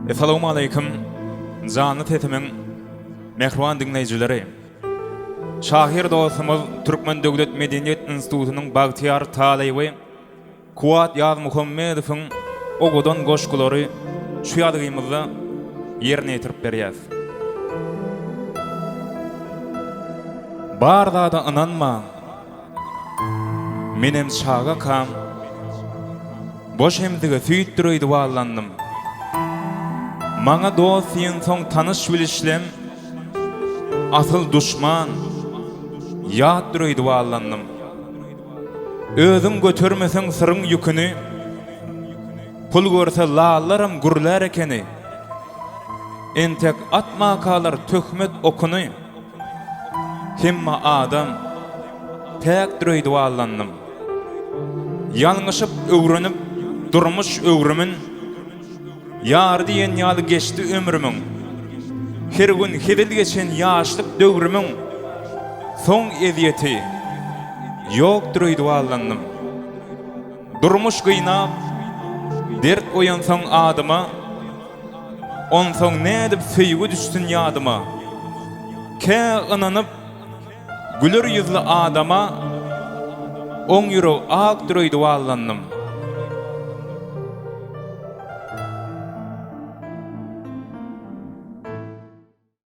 Assalamu alaikum. Canlı tetimin mehruan dinleyicileri. Şahir dostumuz Türkmen Döwlet Medeniyet Institutunyň Bagtyar Talaýewi Kuwat Ýaz Muhammedowyň ogudan goşgulary şu ýadygymyzda ýerine ýetirip berýär. Barda inanma. Menem şaga kam. Boş hemdige süýtdirýdi wallandym. Maňa dost ýen soň tanyş bilişlem, asyl duşman, ýat durýdy wallandym. Özüň götermeseň syryň ýüküni, pul görse lalaram gurlar ekeni, entek atma kalar töhmet okuny, hemma adam, tek durýdy wallandym. Ýalňyşyp öwrenip, durmuş öwrümün, Yar diyen ýaly geçdi ömrümün. Her gün hedil geçen ýaşlyk döwrümün soň eziýeti ýokdur ýdy wallandym. Durmuş gynap, dert oýansaň adyma, on soň nädip süýgi düşsün ýadyma. Kä ynanyp güler ýüzli adama, oň ýüreg akdur ýdy wallandym.